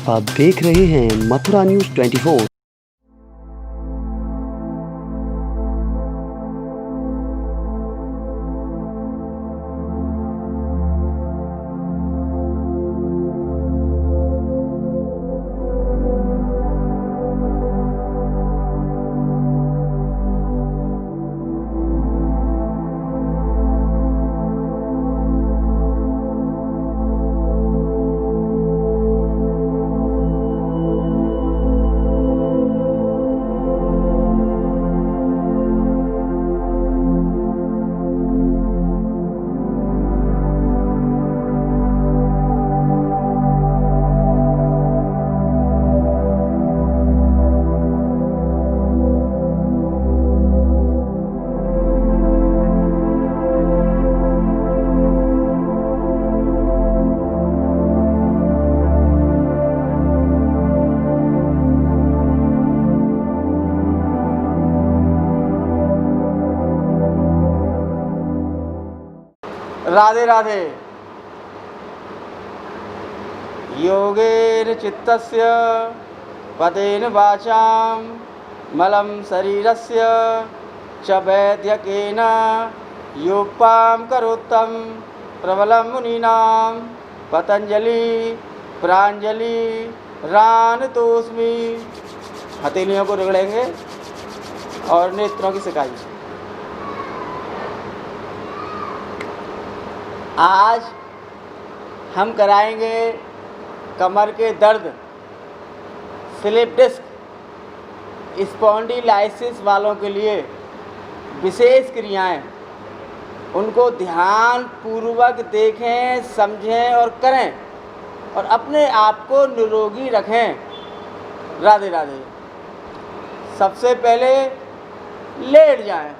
आप देख रहे हैं मथुरा न्यूज़ 24। राधे राधे। योगेन चित्तस्य पदेन वाचां मलं शरीरस्य च वैद्यकेन योपां करोत्तं प्रबलं मुनीनां पतंजलि प्रांजलि रानतोस्मि। हथेलियों को रगड़ेंगे और नेत्रों की सिकाई। आज हम कराएंगे कमर के दर्द, स्लिप डिस्क, स्पॉन्डिलाइसिस वालों के लिए विशेष क्रियाएं। उनको ध्यान पूर्वक देखें, समझें और करें और अपने आप को निरोगी रखें। राधे राधे। सबसे पहले लेट जाएं।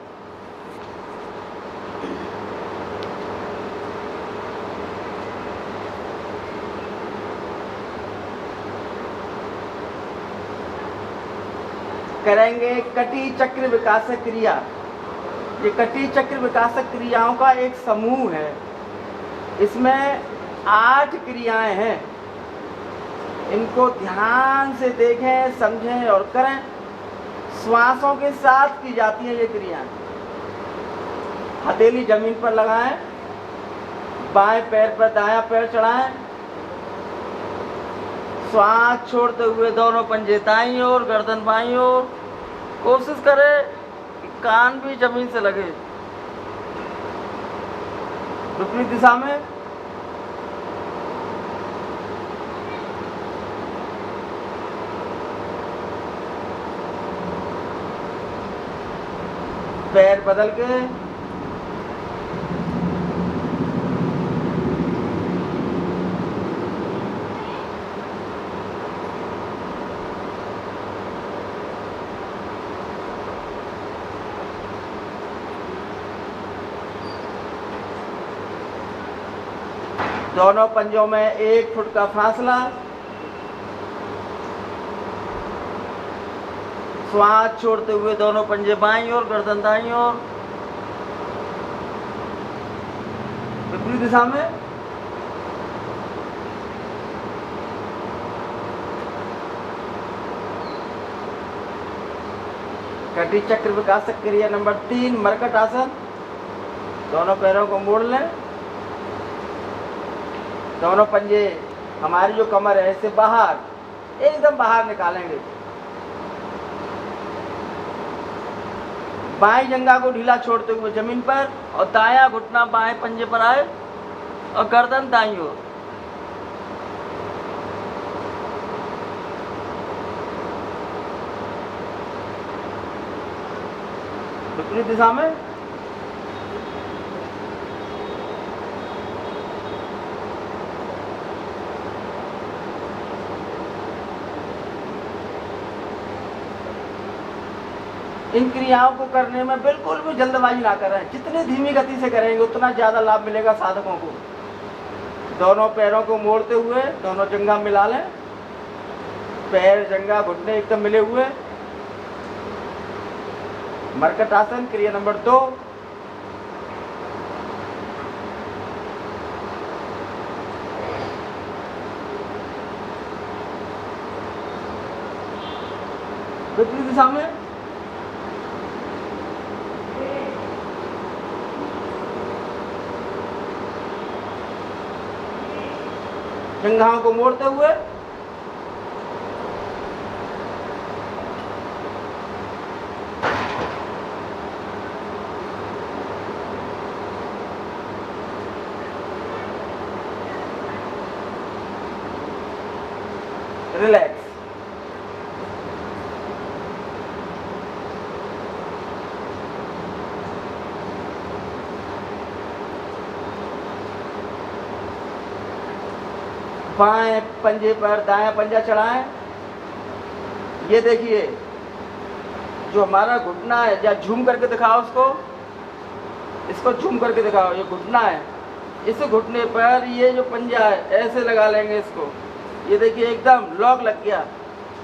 करेंगे कटी चक्र विकासक क्रिया। ये कटी चक्र विकासक क्रियाओं का एक समूह है। इसमें 8 क्रियाएं हैं। इनको ध्यान से देखें, समझें और करें। श्वासों के साथ की जाती हैं ये क्रियाएं। हथेली जमीन पर लगाएं, बाएं पैर पर दायां पैर चढ़ाएं, श्वास छोड़ते हुए दोनों पंजे दाईं ओर, गर्दन बाईं ओर। कोशिश करें कि कान भी जमीन से लगे। विपरीत दिशा में पैर बदल के दोनों पंजों में 1 फुट का फासला। श्वास छोड़ते हुए दोनों पंजे बाईं ओर, गर्दन दाईं ओर। विपरीत दिशा में कटी चक्र विकासक क्रिया नंबर 3, मरकट आसन। दोनों पैरों को मोड़ लें। दोनों पंजे हमारी जो कमर है इससे बाहर, एकदम बाहर निकालेंगे। बाएं जंघा को ढीला छोड़ते हुए जमीन पर और दायां घुटना बाएं पंजे पर आए और गर्दन दाईं ओर। विपरीत दिशा में इन क्रियाओं को करने में बिल्कुल भी जल्दबाजी ना करें। जितनी धीमी गति से करेंगे उतना ज़्यादा लाभ मिलेगा साधकों को। दोनों पैरों को मोड़ते हुए दोनों जंघा मिला लें। पैर, जंघा, घुटने एकदम मिले हुए। मरकट आसन क्रिया नंबर 2। विपरीत दिशा में जंघाओं को मोड़ते हुए रिलैक्स। बाएं पंजे पर दायां पंजा चढ़ाएं। ये देखिए जो हमारा घुटना है, या झूम करके दिखाओ इसको झूम करके दिखाओ। ये घुटना है, इस घुटने पर ये जो पंजा है ऐसे लगा लेंगे इसको। ये देखिए एकदम लॉक लग गया।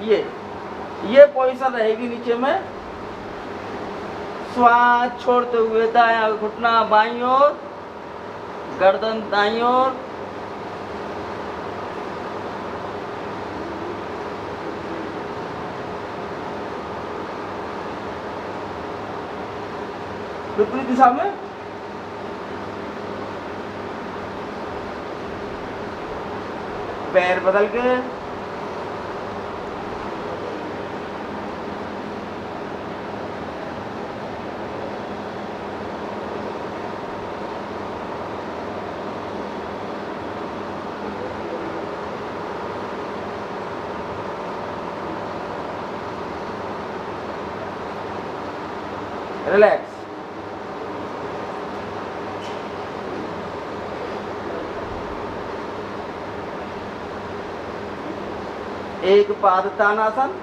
ये पोजीशन रहेगी नीचे में। श्वास छोड़ते हुए दायां घुटना बाईं ओर, गर्दन दाईं ओर। विपरीत दिशा में पैर बदल के रिलैक्स। एक पाद तानासन,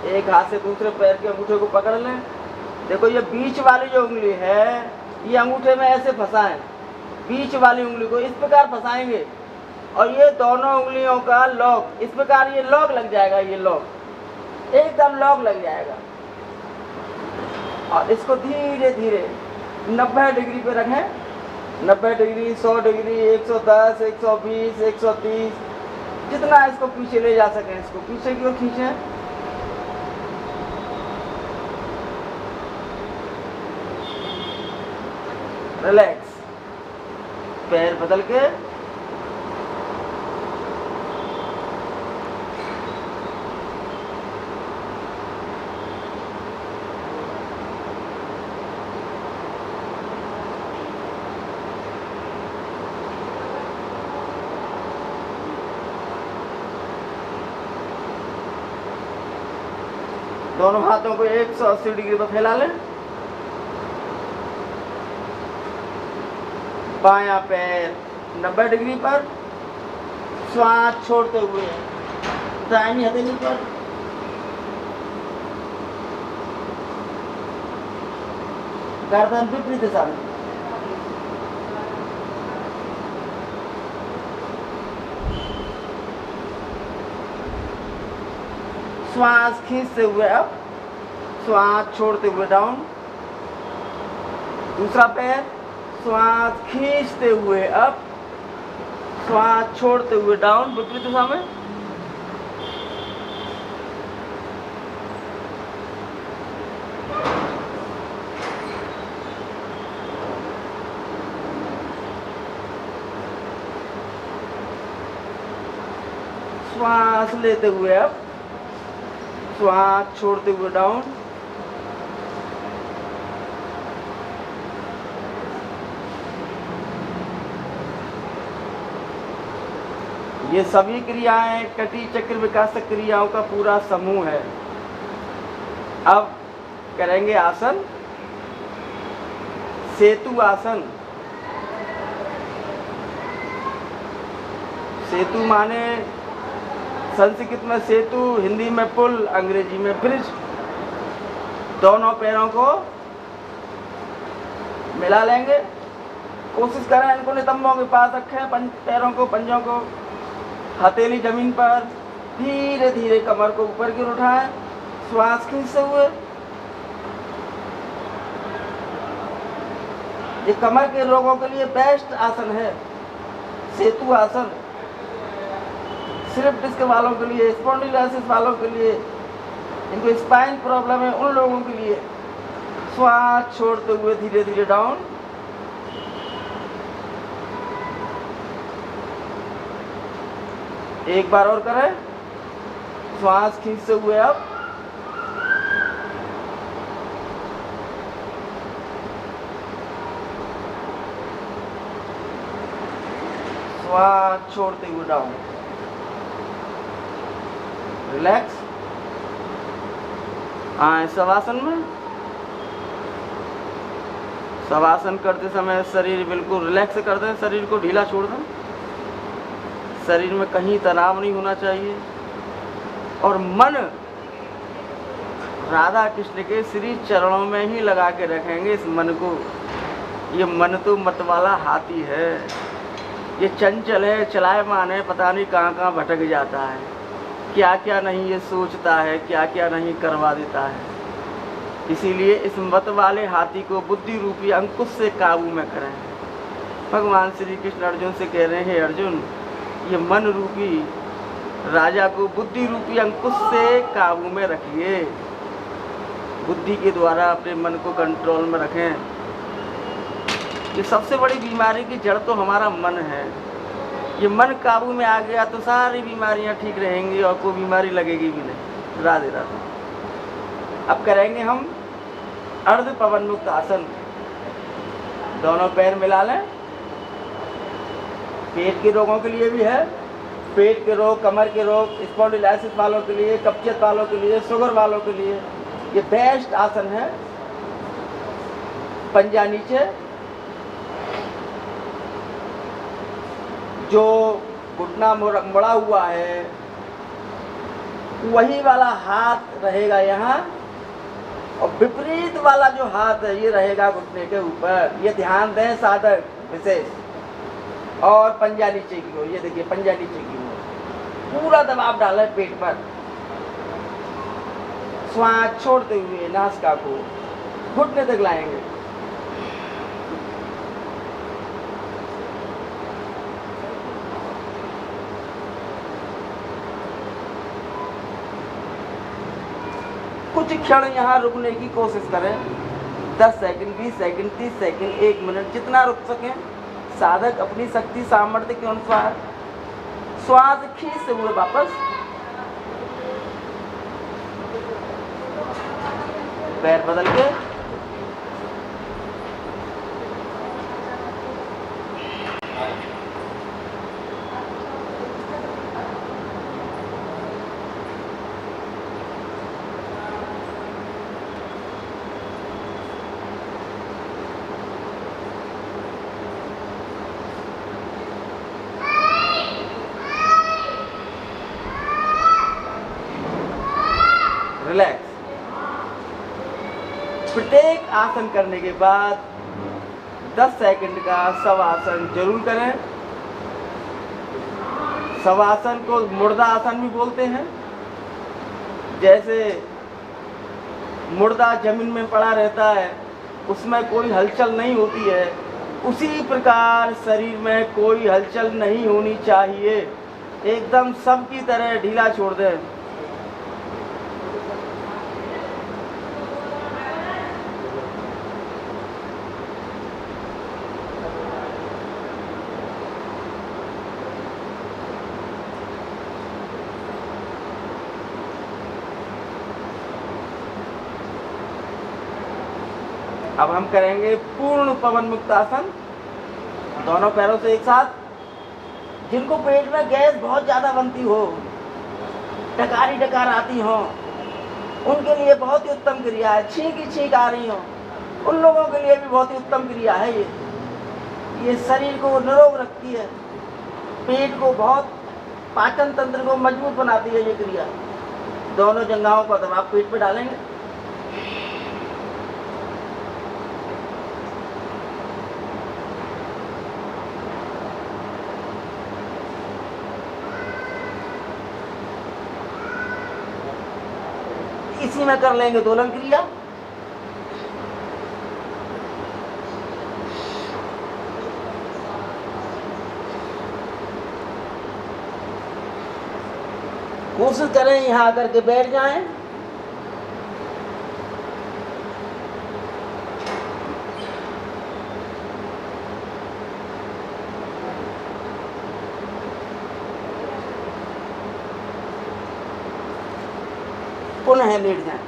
एक हाथ से दूसरे पैर के अंगूठे को पकड़ लें। देखो ये बीच वाली जो उंगली है ये अंगूठे में ऐसे फंसाएं, बीच वाली उंगली को इस प्रकार फंसाएंगे और ये दोनों उंगलियों का लॉक, इस प्रकार ये लॉक लग जाएगा। ये लॉक एकदम लॉक लग जाएगा। और इसको धीरे धीरे 90 डिग्री पे रखें। 90 डिग्री, 100 डिग्री, 110, 120, 130, जितना इसको पीछे ले जा सकें इसको पीछे की ओर खींचें। रिलैक्स। पैर बदल के दोनों हाथों को 180 डिग्री पर फैला लें। बायां पैर 90 डिग्री पर, श्वास छोड़ते हुए दाहिनी हथेली पर, गर्दन विपरीत दिशा में। श्वास खींचते हुए अप, श्वास छोड़ते हुए डाउन। दूसरा पैर, श्वास खींचते हुए अप, श्वास छोड़ते हुए डाउन विपरीत दिशा में। श्वास लेते हुए अप, श्वास छोड़ते हुए डाउन। ये सभी क्रियाएं कटी चक्र विकासक क्रियाओं का पूरा समूह है। अब करेंगे आसन, सेतु आसन। सेतु माने संस्कृत में सेतु, हिंदी में पुल, अंग्रेजी में ब्रिज। दोनों पैरों को मिला लेंगे। कोशिश करें इनको नितंबों के पास रखें, पैरों को, पंजों को, हथेली जमीन पर। धीरे धीरे कमर को ऊपर की ओर उठाएं, श्वास खींचते हुए। ये कमर के रोगों के लिए बेस्ट आसन है सेतु आसन। सिर्फ डिस्क वालों के लिए, स्पॉन्डिलोसिस वालों के लिए इनको स्पाइन प्रॉब्लम है उन लोगों के लिए श्वास छोड़ते हुए धीरे धीरे डाउन। एक बार और करें, श्वास खींचते हुए अब श्वास छोड़ते हुए डाउन। रिलैक्स। आए शवासन में। शवासन करते समय शरीर बिल्कुल रिलैक्स कर दें, शरीर को ढीला छोड़ दें। शरीर में कहीं तनाव नहीं होना चाहिए और मन राधा कृष्ण के श्री चरणों में ही लगा के रखेंगे इस मन को। ये मन तो मत वाला हाथी है, ये चंचल है, चलायमान है, पता नहीं कहाँ कहाँ भटक जाता है, क्या क्या नहीं ये सोचता है, क्या क्या नहीं करवा देता है। इसीलिए इस मत वाले हाथी को बुद्धि रूपी अंकुश से काबू में करें। भगवान श्री कृष्ण अर्जुन से कह रहे हैं, अर्जुन ये मन रूपी राजा को बुद्धि रूपी अंकुश से काबू में रखिए। बुद्धि के द्वारा अपने मन को कंट्रोल में रखें। ये सबसे बड़ी बीमारी की जड़ तो हमारा मन है। ये मन काबू में आ गया तो सारी बीमारियां ठीक रहेंगी और कोई बीमारी लगेगी भी नहीं। राधे राधे। अब करेंगे हम अर्ध पवन मुक्त आसन। दोनों पैर मिला लें। पेट के रोगों के लिए भी है, पेट के रोग, कमर के रोग, स्पॉन्डिलाइटिस वालों के लिए, कब्जियत वालों के लिए, शुगर वालों के लिए ये बेस्ट आसन है। पंजा नीचे, जो घुटना मुड़ा हुआ है वही वाला हाथ रहेगा यहाँ और विपरीत वाला जो हाथ है ये रहेगा घुटने के ऊपर। ये ध्यान दें साधक विशेष। और पंजा नीचे की ओर, ये देखिए पंजा नीचे की ओर पूरा दबाव डालें पेट पर। श्वास छोड़ते हुए नासिका को घुटने तक लाएंगे। कुछ क्षण यहाँ रुकने की कोशिश करें। 10 सेकंड, 20 सेकंड, 30 सेकंड, 1 मिनट, जितना रुक सकें। साधक अपनी शक्ति सामर्थ्य के अनुसार श्वास खींचते हुए वापस। पैर बदल के रिलैक्स। प्रत्येक आसन करने के बाद 10 सेकंड का शवासन जरूर करें। शवासन को मुर्दा आसन भी बोलते हैं। जैसे मुर्दा जमीन में पड़ा रहता है, उसमें कोई हलचल नहीं होती है, उसी प्रकार शरीर में कोई हलचल नहीं होनी चाहिए। एकदम सबकी तरह ढीला छोड़ दें। अब हम करेंगे पूर्ण पवन मुक्त आसन। दोनों पैरों से एक साथ। जिनको पेट में गैस बहुत ज़्यादा बनती हो, डकारी डकार आती हो, उनके लिए बहुत ही उत्तम क्रिया है। छींक ही छींक आ रही हो, उन लोगों के लिए भी बहुत ही उत्तम क्रिया है। ये शरीर को निरोग रखती है, पेट को बहुत, पाचन तंत्र को मजबूत बनाती है ये क्रिया। दोनों जंघाओं पर दबाव पेट पे डालेंगे। इसी में कर लेंगे दोलन क्रिया। कोशिश करें यहाँ आकर के बैठ जाएं। पुनः लेट जाएं।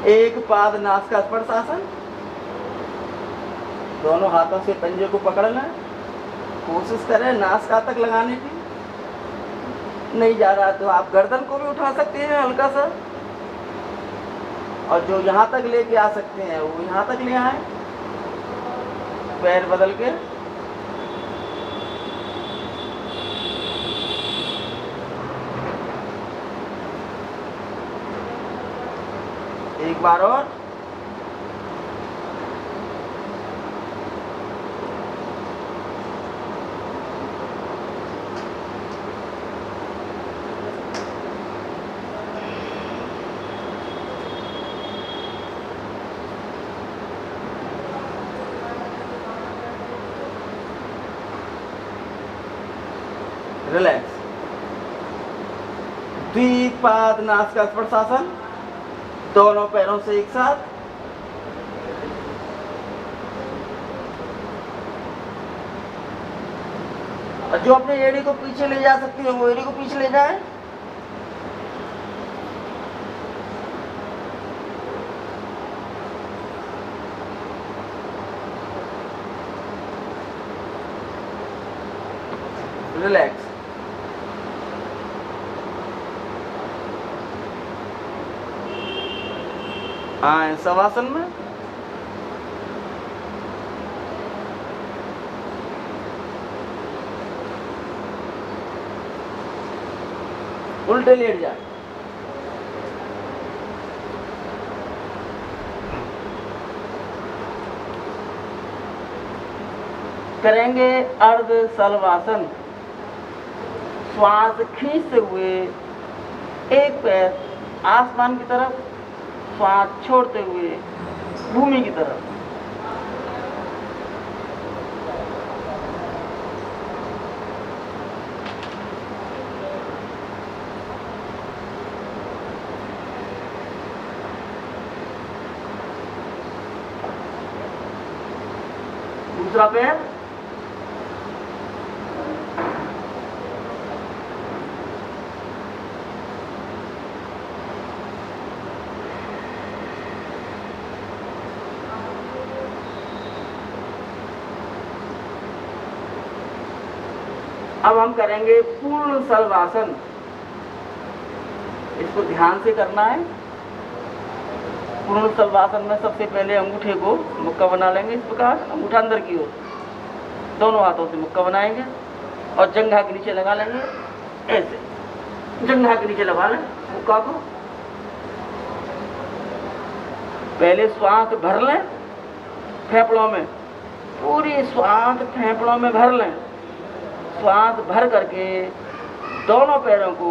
एक पाद नासिका स्पर्श आसन, दोनों हाथों से पंजे को पकड़ लें, कोशिश करें नासिका तक लगाने की। नहीं जा रहा तो आप गर्दन को भी उठा सकते हैं हल्का सा, और जो यहाँ तक लेके आ सकते हैं वो यहाँ तक ले आए, पैर बदल के। एक बार और। रिलैक्स। द्विपाद नासिका स्पर्शासन, दोनों पैरों से एक साथ। और जो अपने एड़ी को पीछे ले जा सकते हैं वो एड़ी को पीछे ले जाए। रिलैक्स। हाँ, शवासन में उल्टे लेट जाए। करेंगे अर्ध शलवासन। श्वास खींचते हुए एक पैर आसमान की तरफ, श्वास छोड़ते हुए भूमि की तरफ। दूसरा पैर अब हम करेंगे पूर्ण शलवासन। इसको ध्यान से करना है। पूर्ण शलवासन में सबसे पहले अंगूठे को मुक्का बना लेंगे इस प्रकार, अंगूठा अंदर की ओर, दोनों हाथों से मुक्का बनाएंगे और जंघा के नीचे लगा लेंगे। ऐसे जंघा के नीचे लगा लें मुक्का को। पहले श्वास भर लें फेफड़ों में, पूरी श्वास फेफड़ों में भर लें। श्वास भर करके दोनों पैरों को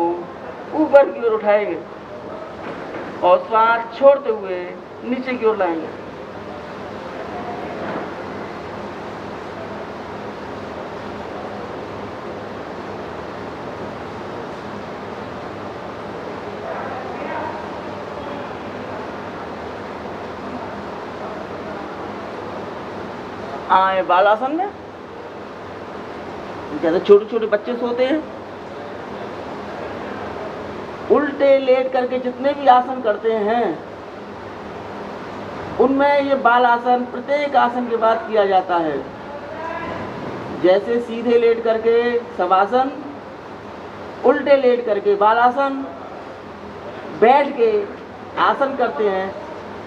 ऊपर की ओर उठाएंगे और श्वास छोड़ते हुए नीचे की ओर लाएंगे। आए बालासन में। जैसे छोटे छोटे बच्चे सोते हैं, उल्टे लेट करके जितने भी आसन करते हैं उनमें ये बाल आसन प्रत्येक आसन के बाद किया जाता है। जैसे सीधे लेट करके शवासन, उल्टे लेट करके बाल आसन, बैठ के आसन करते हैं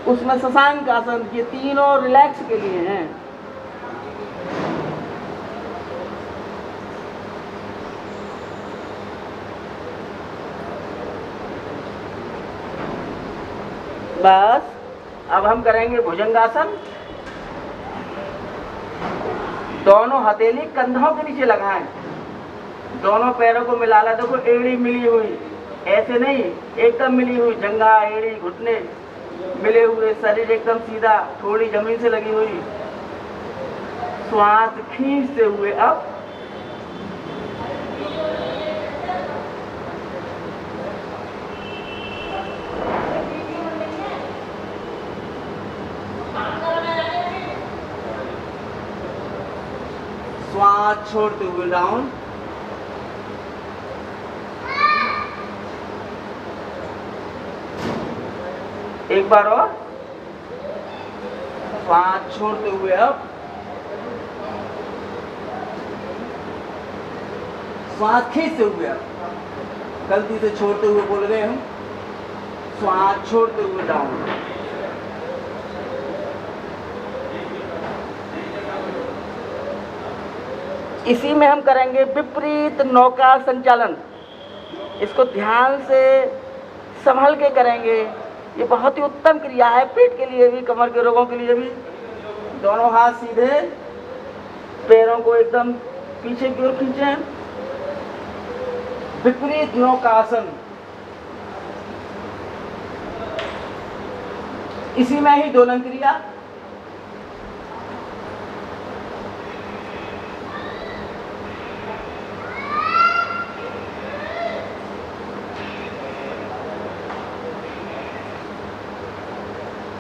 उसमें शशांक आसन, ये तीनों रिलैक्स के लिए हैं। बस अब हम करेंगे भुजंगासन। दोनों हथेली कंधों के नीचे लगाएं, दोनों पैरों को मिला ला। देखो एड़ी मिली हुई, ऐसे नहीं, एकदम मिली हुई। जंघा, एड़ी, घुटने मिले हुए, शरीर एकदम सीधा, थोड़ी जमीन से लगी हुई। श्वास खींचते हुए अब श्वास छोड़ते हुए डाउन, एक बार और, श्वास छोड़ते हुए अप, श्वास खींचते हुए अप, गलती से छोड़ते हुए बोल गए हम, श्वास छोड़ते हुए डाउन। इसी में हम करेंगे विपरीत नौका संचालन। इसको ध्यान से संभल के करेंगे। ये बहुत ही उत्तम क्रिया है, पेट के लिए भी, कमर के रोगों के लिए भी। दोनों हाथ सीधे, पैरों को एकदम पीछे की ओर खींचें। विपरीत नौकासन। इसी में ही दोलन क्रिया।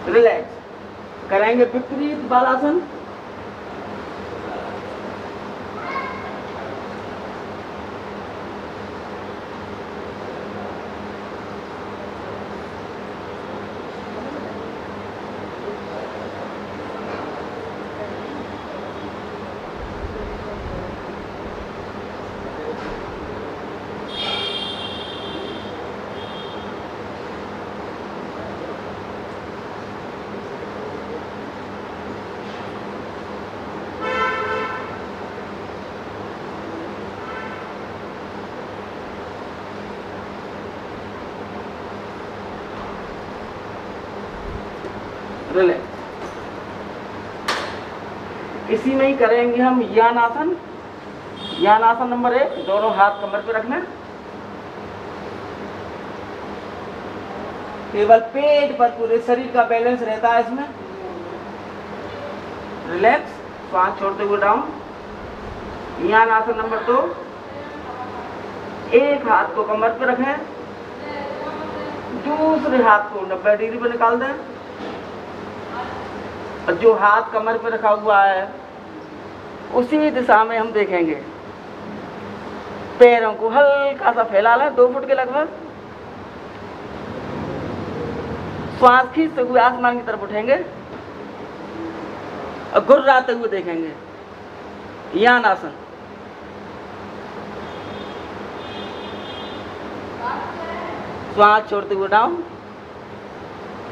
रिलैक्स करेंगे विपरीत बालासन। रिलैक्स। इसी में ही करेंगे हम यान आसन। यान आसन नंबर 1, दोनों हाथ कमर पे रखना, केवल पेट पर पूरे शरीर का बैलेंस रहता है इसमें। रिलैक्स, श्वास छोड़ते हुए डाउन। यान आसन नंबर 2, एक हाथ को कमर पे रखें, दूसरे हाथ को 90 डिग्री पे निकाल दें, और जो हाथ कमर पे रखा हुआ है उसी दिशा में हम देखेंगे। पैरों को हल्का सा फैला लें, 2 फुट के लगभग। श्वास खींचते हुए आसमान की तरफ उठेंगे और गुर्राते हुए देखेंगे। यान आसन। श्वास छोड़ते हुए डाउन,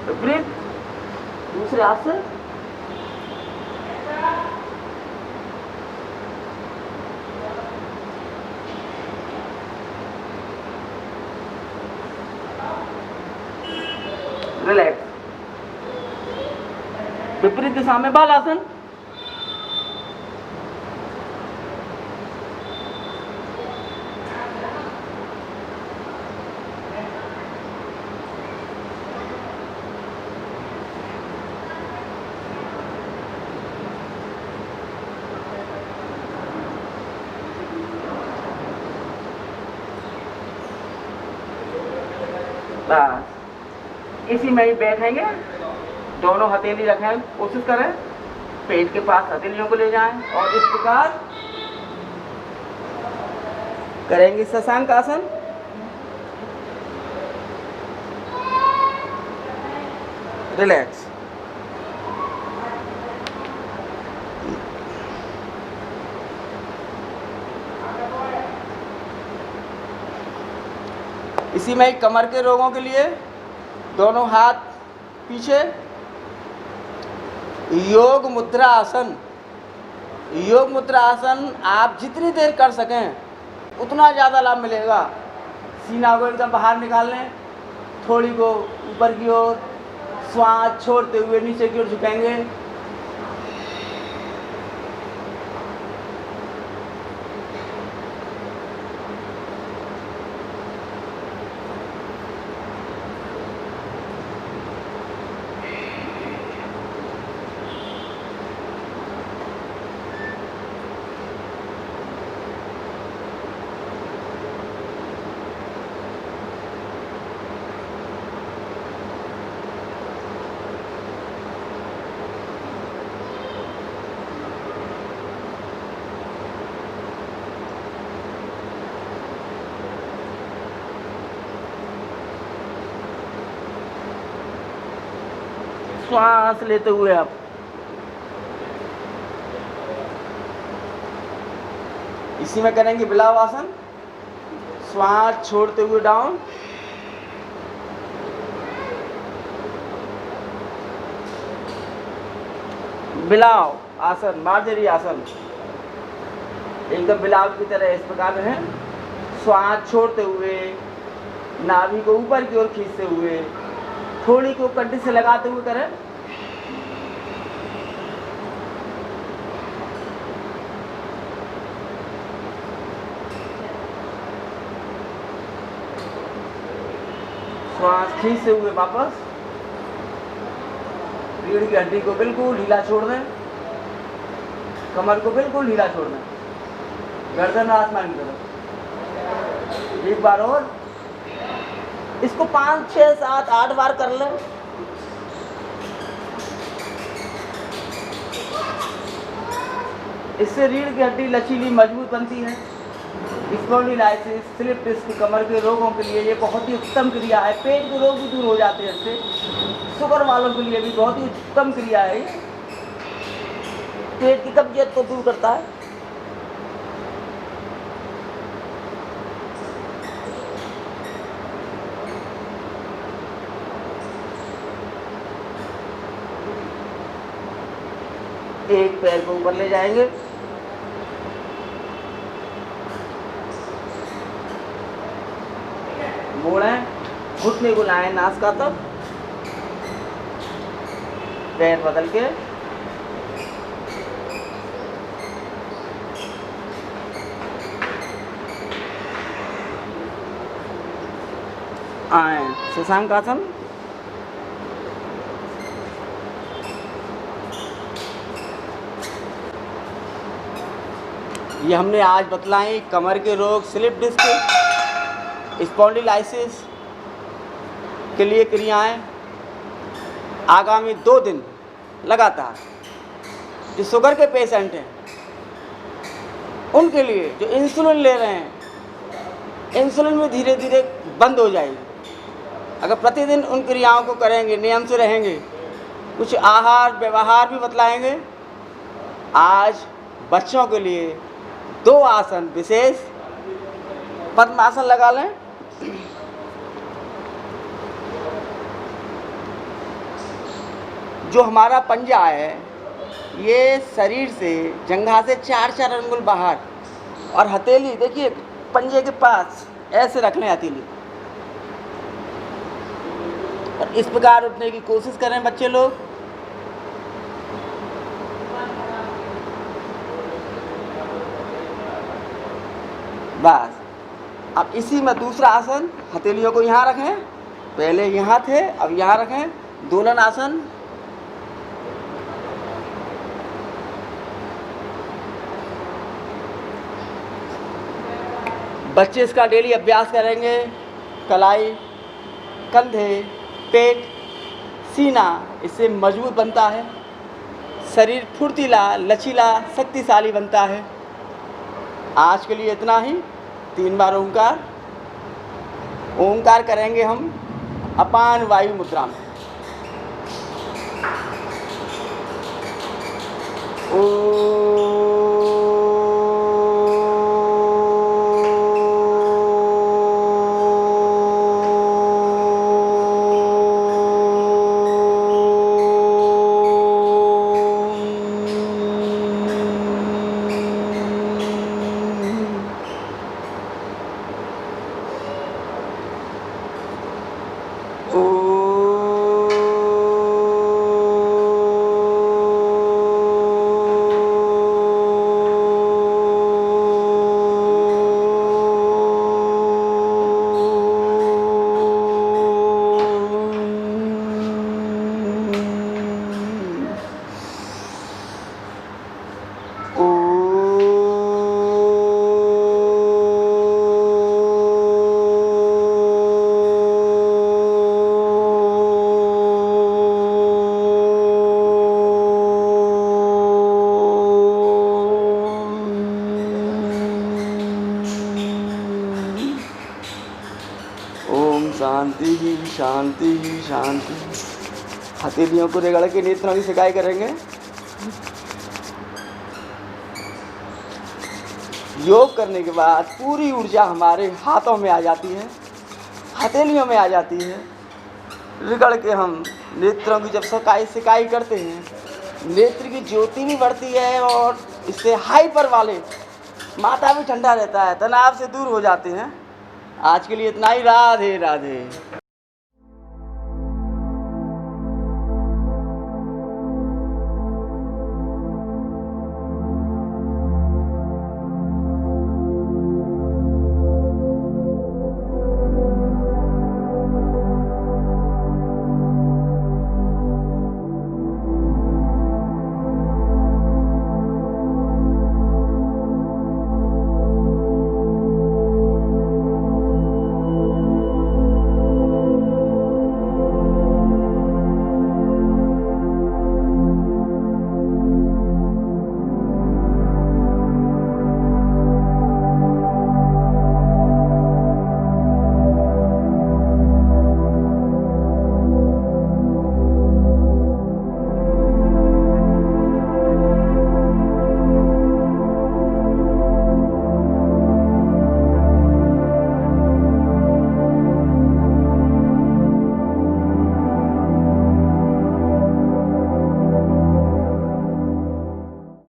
ब्रीथ, दूसरे हाथ से। रिलैक्स। विपरीत दिशा में बालासन। बस इसी में ही बैठेंगे। दोनों हथेली रखें, कोशिश करें पेट के पास हथेलियों को ले जाएं, और इस प्रकार करेंगे शशांक आसन। रिलैक्स। इसी में ही कमर के रोगों के लिए दोनों हाथ पीछे, योग मुद्रा आसन। योग मुद्रा आसन आप जितनी देर कर सकें उतना ज़्यादा लाभ मिलेगा। सीना को एकदम बाहर निकाल लें, थोड़ी को ऊपर की ओर, श्वास छोड़ते हुए नीचे की ओर झुकेंगे। श्वास लेते हुए आप इसी में करेंगे बिलाव आसन। श्वास छोड़ते हुए डाउन, बिलाव आसन, मार्जरी आसन, एकदम बिलाव की तरह इस प्रकार है। श्वास छोड़ते हुए नाभि को ऊपर की ओर खींचते हुए थोड़ी को कंठी से लगाते हुए करें। श्वास खींचते हुए वापस रीढ़ की हड्डी को बिल्कुल ढीला छोड़ दें, कमर को बिल्कुल ढीला छोड़ दें, गर्दन आसमान की तरफ। एक बार और इसको 5, 6, 7, 8 बार कर लें। इससे रीढ़ की हड्डी लचीली मजबूत बनती है। स्पॉन्डिलाइटिस, स्लिप डिस्क, कमर के रोगों के लिए ये बहुत ही उत्तम क्रिया है। पेट के रोग भी दूर हो जाते हैं इससे। शुगर वालों के लिए भी बहुत ही उत्तम क्रिया है। पेट की कब्जियत को दूर करता है। एक पैर को ऊपर ले जाएंगे, मोड़ें, घुटने को लाएं नासिका तक, पैर बदल के आए शशांक आसन। ये हमने आज बतलाई कमर के रोग, स्लिप डिस्क, स्पॉन्डिलाइसिस के लिए क्रियाएं। आगामी 2 दिन लगातार जो शुगर के पेशेंट हैं उनके लिए, जो इंसुलिन ले रहे हैं, इंसुलिन में धीरे धीरे बंद हो जाएगी अगर प्रतिदिन उन क्रियाओं को करेंगे, नियम से रहेंगे। कुछ आहार व्यवहार भी बतलाएंगे। आज बच्चों के लिए 2 आसन विशेष। पद्मासन लगा लें, जो हमारा पंजा है ये शरीर से जंघा से 4-4 अंगुल बाहर, और हथेली देखिए पंजे के पास ऐसे रख लें हथेली, और इस प्रकार उठने की कोशिश करें बच्चे लोग। बस अब इसी में दूसरा आसन, हथेलियों को यहाँ रखें, पहले यहाँ थे अब यहाँ रखें, दोलन आसन। बच्चे इसका डेली अभ्यास करेंगे। कलाई, कंधे, पेट, सीना इससे मजबूत बनता है। शरीर फुर्तीला, लचीला, शक्तिशाली बनता है। आज के लिए इतना ही। 3 बार ओंकार। ओंकार करेंगे हम अपान वायु मुद्रा में। शांति ही शांति ही शांति। हथेलियों को रगड़ के नेत्रों की सिकाई करेंगे। योग करने के बाद पूरी ऊर्जा हमारे हाथों में आ जाती है, हथेलियों में आ जाती है। रगड़ के हम नेत्रों की जब सिकाई करते हैं, नेत्र की ज्योति भी बढ़ती है और इससे हाइपर वाले माथा भी ठंडा रहता है, तनाव से दूर हो जाते हैं। आज के लिए इतना ही। राधे राधे।